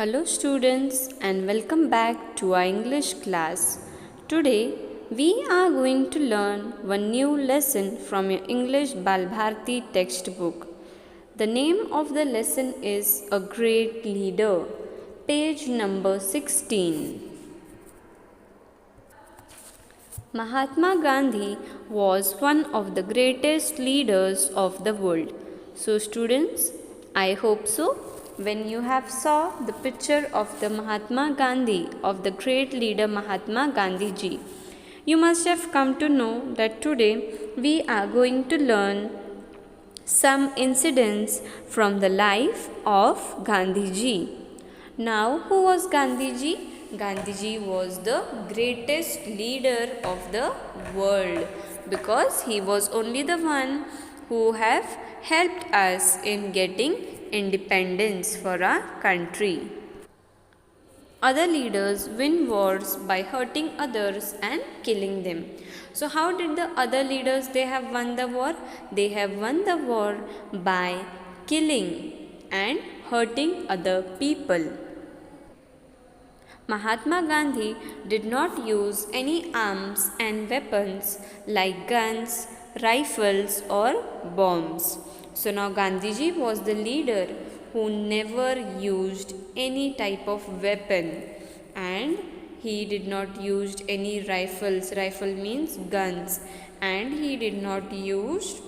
Hello students and welcome back to our English class. Today we are going to learn one new lesson from your English Balbharti textbook. The name of the lesson is A Great Leader, page number 16. Mahatma Gandhi was one of the greatest leaders of the world. So students, I hope so. When you have saw the picture of the Mahatma Gandhi, of the great leader Mahatma Gandhi ji, you must have come to know that today we are going to learn some incidents from the life of Gandhi ji. Now, who was Gandhi ji? Gandhi ji was the greatest leader of the world because he was only the one who have helped us in getting independence for our country. Other leaders win wars by hurting others and killing them. So how did the other leaders they have won the war? They have won the war by killing and hurting other people. Mahatma Gandhi did not use any arms and weapons like guns, rifles or bombs. So now Gandhiji was the leader who never used any type of weapon and he did not use any rifles. Rifle means guns, and he did not use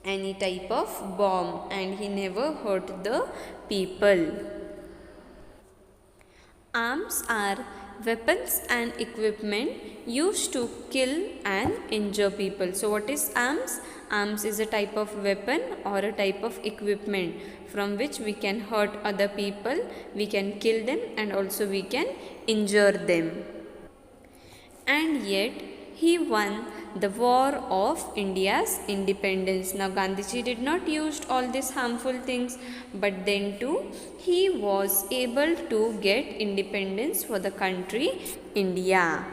any type of bomb, and he never hurt the people. Arms are weapons and equipment used to kill and injure people. So what is arms? Arms is a type of weapon or a type of equipment from which we can hurt other people, we can kill them, and also we can injure them. And yet he won the war of India's independence. Now Gandhiji did not use all these harmful things, but then too he was able to get independence for the country India.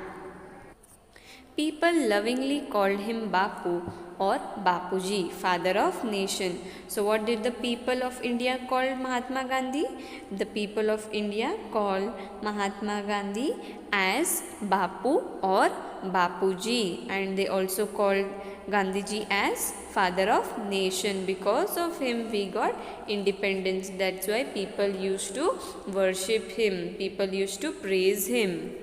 People lovingly called him Bapu or Bapuji, father of nation. So what did the people of India call Mahatma Gandhi? The people of India called Mahatma Gandhi as Bapu or Bapuji, and they also called Gandhiji as father of nation. Because of him we got independence. That's why people used to worship him, people used to praise him.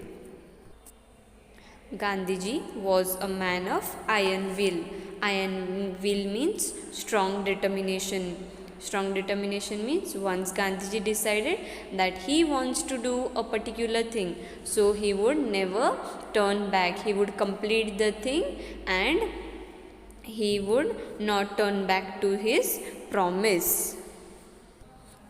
Gandhiji was a man of iron will. Iron will means strong determination. Strong determination means once Gandhiji decided that he wants to do a particular thing, so he would never turn back. He would complete the thing and he would not turn back to his promise.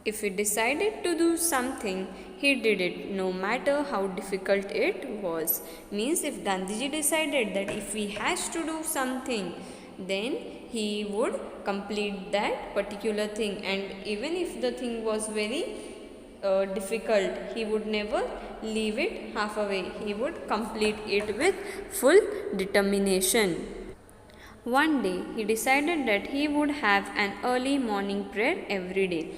If he decided to do something, he did it no matter how difficult it was. Means if Gandhiji decided that if he has to do something, then he would complete that particular thing, and even if the thing was very difficult, he would never leave it halfway. He would complete it with full determination. One day he decided that he would have an early morning prayer every day.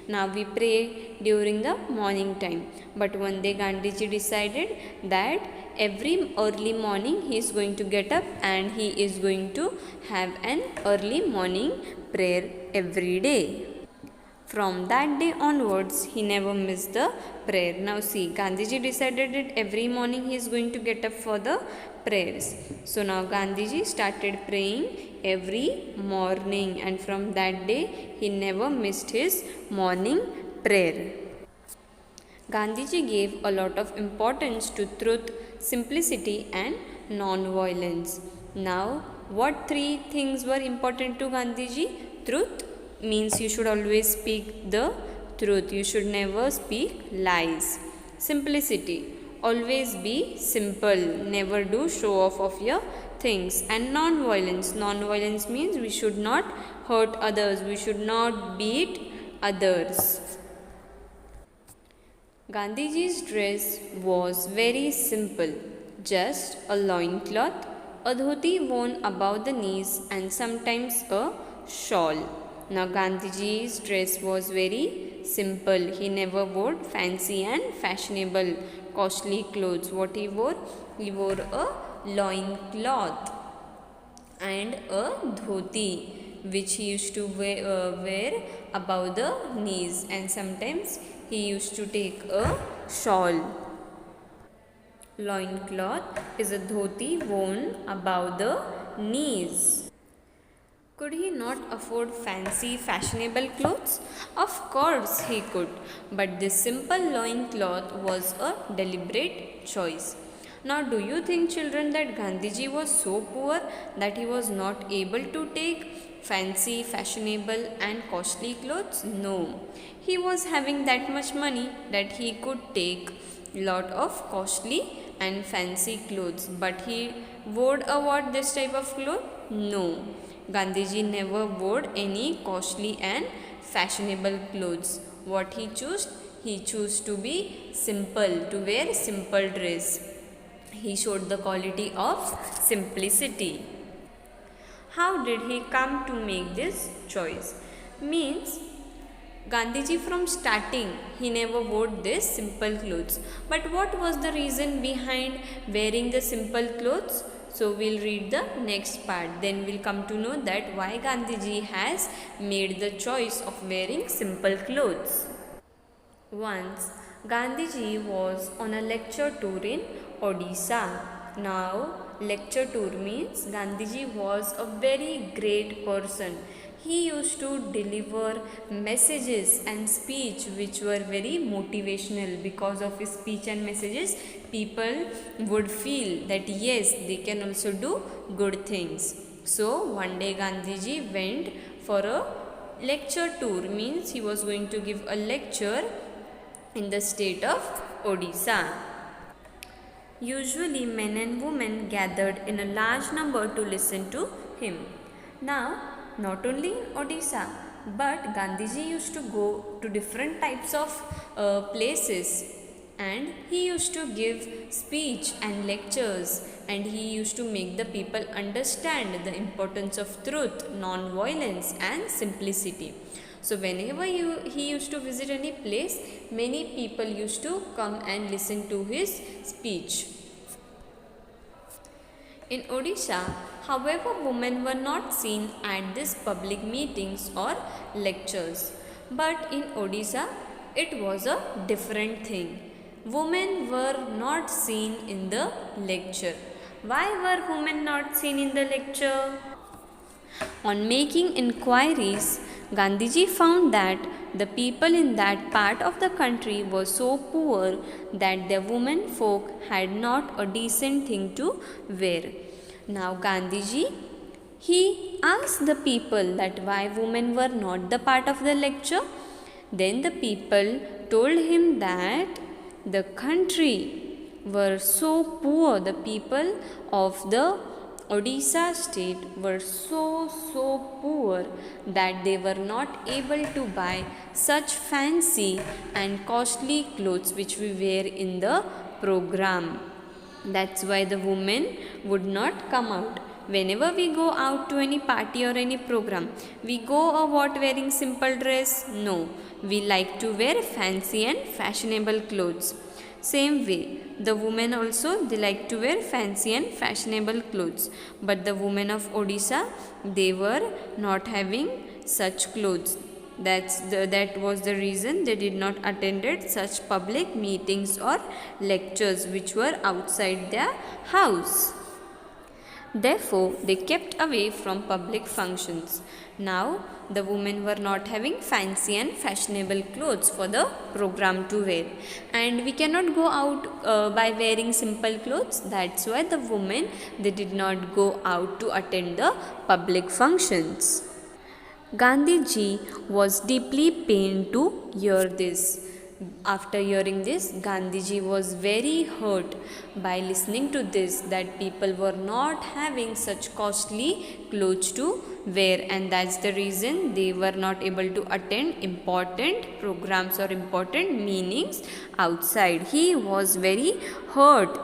Now we pray during the morning time, but one day Gandhiji decided that every early morning he is going to get up and he is going to have an early morning prayer every day. From that day onwards, he never missed the prayer. Now see, Gandhiji decided that every morning he is going to get up for the prayers. So now Gandhiji started praying every morning, and from that day he never missed his morning prayer. Gandhiji gave a lot of importance to truth, simplicity and non-violence. Now, what three things were important to Gandhiji? Truth means you should always speak the truth. You should never speak lies. Simplicity, always be simple. Never do show off of your things. And non-violence. Non-violence means we should not hurt others. We should not beat others. Gandhiji's dress was very simple. Just a loincloth, a dhoti worn above the knees and sometimes a shawl. Now Gandhiji's dress was very simple. He never wore fancy and fashionable costly clothes. What he wore? He wore a loin cloth and a dhoti, which he used to wear above the knees, and sometimes he used to take a shawl. Loin cloth is a dhoti worn above the knees. Could he not afford fancy fashionable clothes? Of course he could, but this simple loin cloth was a deliberate choice. Now, do you think, children, that Gandhiji was so poor that he was not able to take fancy, fashionable and costly clothes? No. He was having that much money that he could take lot of costly and fancy clothes. But he wore this type of cloth? No. Gandhiji never wore any costly and fashionable clothes. What he chose? He chose to be simple, to wear simple dress. He showed the quality of simplicity. How did he come to make this choice? Means Gandhiji from starting he never wore this simple clothes. But what was the reason behind wearing the simple clothes? So we'll read the next part. Then we'll come to know that why Gandhiji has made the choice of wearing simple clothes. Once Gandhiji was on a lecture tour in Odisha. Now, lecture tour means Gandhiji was a very great person. He used to deliver messages and speech which were very motivational. Because of his speech and messages, people would feel that yes, they can also do good things. So, one day Gandhiji went for a lecture tour, means he was going to give a lecture in the state of Odisha. Usually men and women gathered in a large number to listen to him. Now, not only in Odisha, but Gandhiji used to go to different types of places, and he used to give speech and lectures, and he used to make the people understand the importance of truth, non-violence and simplicity. So whenever he used to visit any place, many people used to come and listen to his speech. In Odisha, however, women were not seen at these public meetings or lectures. But in Odisha, it was a different thing. Women were not seen in the lecture. Why were women not seen in the lecture? On making inquiries, Gandhiji found that the people in that part of the country were so poor that their women folk had not a decent thing to wear. Now Gandhiji, he asked the people that why women were not the part of the lecture. Then the people told him that the country were so poor, the people of the Odisha state were so poor that they were not able to buy such fancy and costly clothes which we wear in the program. That's why the women would not come out. Whenever we go out to any party or any program, we go or what, wearing simple dress? No, we like to wear fancy and fashionable clothes. Same way, the women also, they like to wear fancy and fashionable clothes. But the women of Odisha, they were not having such clothes. That was the reason they did not attended such public meetings or lectures which were outside their house. Therefore, they kept away from public functions. Now, the women were not having fancy and fashionable clothes for the program to wear. And we cannot go out by wearing simple clothes. That's why the women, they did not go out to attend the public functions. Gandhiji was deeply pained to hear this. After hearing this, Gandhiji was very hurt by listening to this, that people were not having such costly clothes to wear, and that's the reason they were not able to attend important programs or important meetings outside. He was very hurt.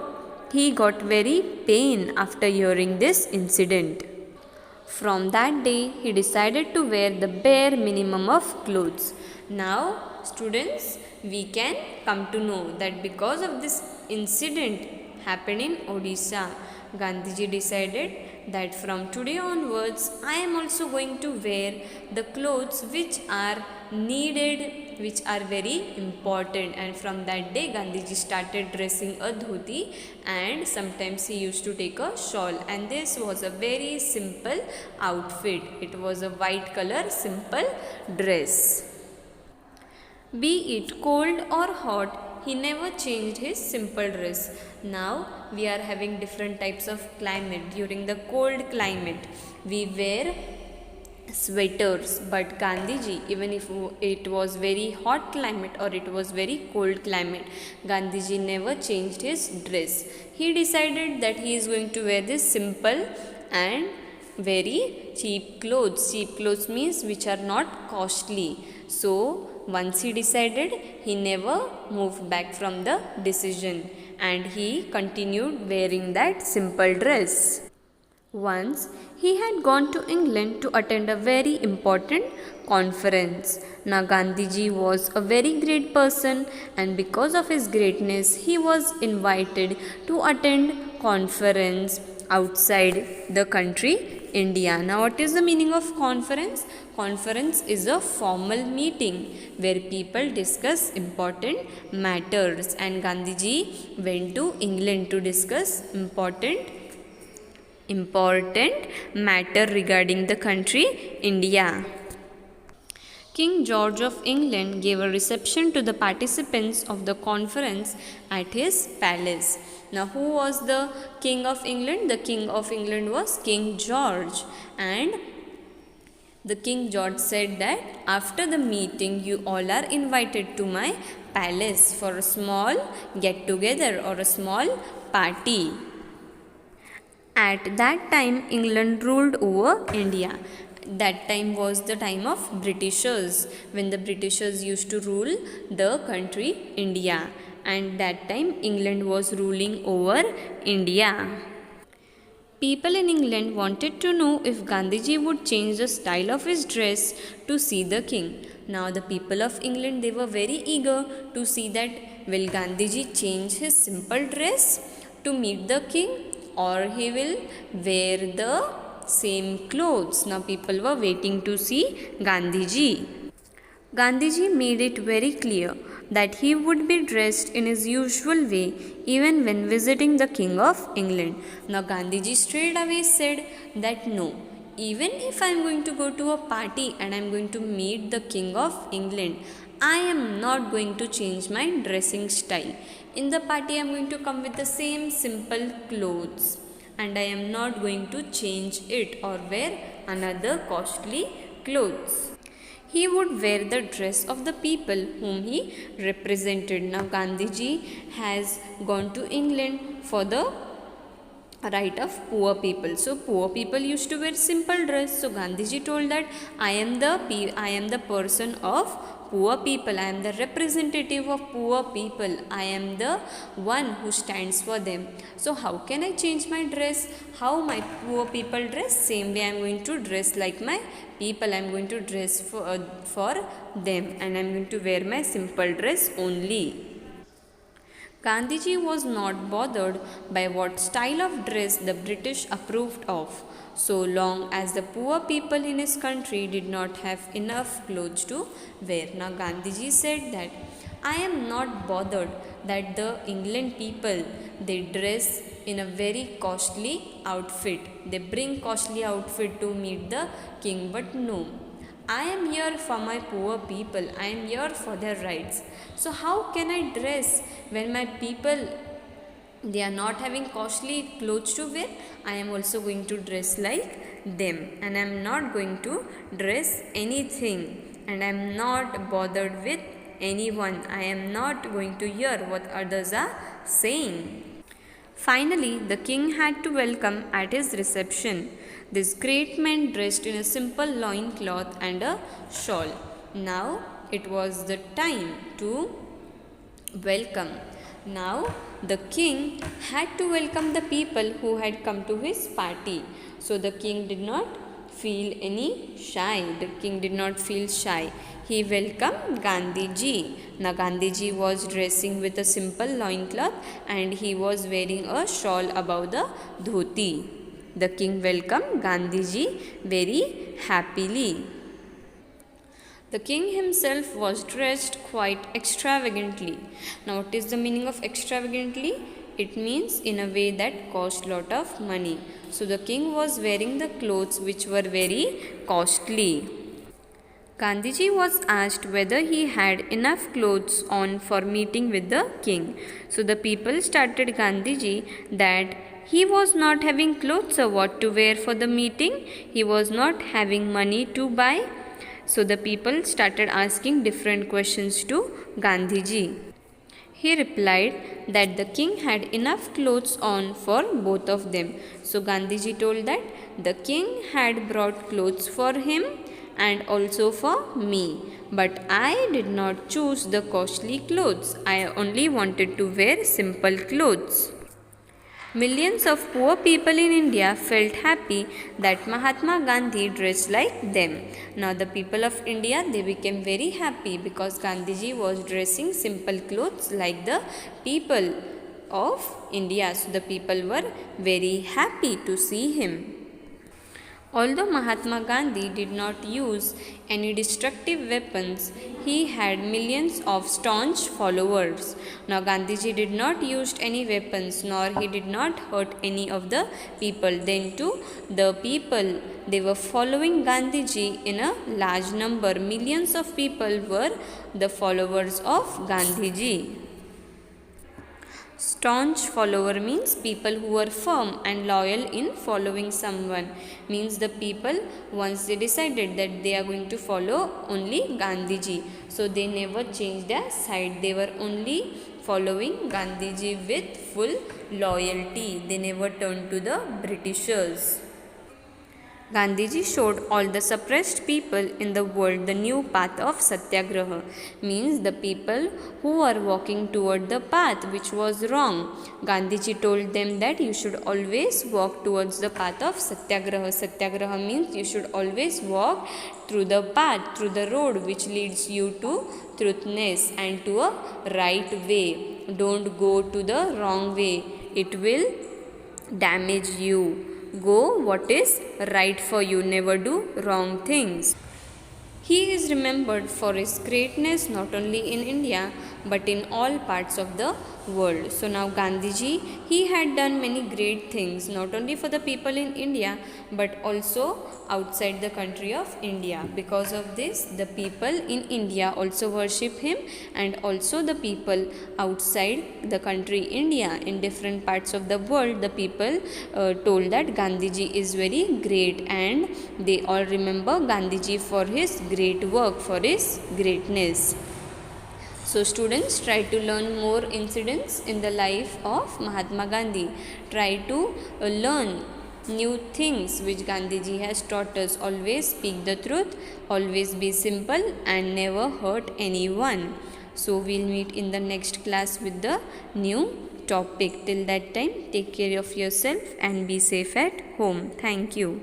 He got very pain after hearing this incident. From that day, he decided to wear the bare minimum of clothes. Now, students, we can come to know that because of this incident happened in Odisha, Gandhiji decided that from today onwards, I am also going to wear the clothes which are needed, which are very important. And from that day, Gandhiji started dressing a dhoti, and sometimes he used to take a shawl, and this was a very simple outfit. It was a white color simple dress. Be it cold or hot, he never changed his simple dress. Now we are having different types of climate. During the cold climate, we wear sweaters, but Gandhiji, even if it was very hot climate or it was very cold climate, Gandhiji never changed his dress. He decided that he is going to wear this simple and very cheap clothes. Cheap clothes means which are not costly. So once he decided, he never moved back from the decision, and he continued wearing that simple dress. Once he had gone to England to attend a very important conference. Now Gandhiji was a very great person, and because of his greatness he was invited to attend conference outside the country India. Now what is the meaning of conference? Conference is a formal meeting where people discuss important matters, and Gandhiji went to England to discuss important matter regarding the country India. King George of England gave a reception to the participants of the conference at his palace. Now, who was the King of England? The King of England was King George, and the King George said that after the meeting, you all are invited to my palace for a small get together or a small party. At that time, England ruled over India. That time was the time of Britishers, when the Britishers used to rule the country India, and that time England was ruling over India. People in England wanted to know if Gandhiji would change the style of his dress to see the king. Now the people of England, they were very eager to see that will Gandhiji change his simple dress to meet the king, or he will wear the same clothes. Now people were waiting to see Gandhiji. Gandhiji made it very clear that he would be dressed in his usual way even when visiting the King of England. Now Gandhiji straight away said that no, even if I am going to go to a party and I am going to meet the King of England, I am not going to change my dressing style. In the party I am going to come with the same simple clothes, and I am not going to change it or wear another costly clothes. He would wear the dress of the people whom he represented. Now Gandhiji has gone to England for the right of poor people. So poor people used to wear simple dress. So Gandhiji told that I am the person of poor people. I am the representative of poor people. I am the one who stands for them. So how can I change my dress? How my poor people dress? Same way I am going to dress like my people. I am going to dress for them, and I am going to wear my simple dress only. Gandhiji was not bothered by what style of dress the British approved of, so long as the poor people in his country did not have enough clothes to wear. Now Gandhiji said that I am not bothered that the England people, they dress in a very costly outfit. They bring costly outfit to meet the king, but no. I am here for my poor people. I am here for their rights. So how can I dress when my people, they are not having costly clothes to wear? I am also going to dress like them, and I am not going to dress anything, and I am not bothered with anyone. I am not going to hear what others are saying. Finally, the king had to welcome at his reception this great man dressed in a simple loincloth and a shawl. Now it was the time to welcome. Now the king had to welcome the people who had come to his party. So the king did not feel any shy. The king did not feel shy. He welcomed Gandhiji. Now Gandhiji was dressing with a simple loincloth and he was wearing a shawl above the dhoti. The king welcomed Gandhiji very happily. The king himself was dressed quite extravagantly. Now what is the meaning of extravagantly? It means in a way that cost lot of money. So the king was wearing the clothes which were very costly. Gandhiji was asked whether he had enough clothes on for meeting with the king. So the people started Gandhiji that he was not having clothes or what to wear for the meeting. He was not having money to buy. So the people started asking different questions to Gandhiji. He replied that the king had enough clothes on for both of them. So Gandhiji told that the king had brought clothes for him and also for me. But I did not choose the costly clothes. I only wanted to wear simple clothes. Millions of poor people in India felt happy that Mahatma Gandhi dressed like them. Now the people of India, they became very happy because Gandhiji was dressing simple clothes like the people of India. So the people were very happy to see him. Although Mahatma Gandhi did not use any destructive weapons, he had millions of staunch followers. Now Gandhiji did not use any weapons nor he did not hurt any of the people. Then too, the people, they were following Gandhiji in a large number. Millions of people were the followers of Gandhiji. Staunch follower means people who are firm and loyal in following someone. Means the people, once they decided that they are going to follow only Gandhiji. So they never changed their side. They were only following Gandhiji with full loyalty. They never turned to the Britishers. Gandhiji showed all the suppressed people in the world the new path of Satyagraha, means the people who are walking toward the path which was wrong. Gandhiji told them that you should always walk towards the path of Satyagraha. Satyagraha means you should always walk through the path, through the road which leads you to truthness and to a right way. Don't go to the wrong way. It will damage you. Go what is right for you, never do wrong things. He is remembered for his greatness not only in India but in all parts of the world. So now Gandhiji, he had done many great things not only for the people in India but also outside the country of India. Because of this, the people in India also worship him and also the people outside the country India in different parts of the world, the people told that Gandhiji is very great and they all remember Gandhiji for his great work, for his greatness. So students, try to learn more incidents in the life of Mahatma Gandhi. Try to learn new things which Gandhiji has taught us. Always speak the truth, always be simple and never hurt anyone. So we'll meet in the next class with the new topic. Till that time, take care of yourself and be safe at home. Thank you.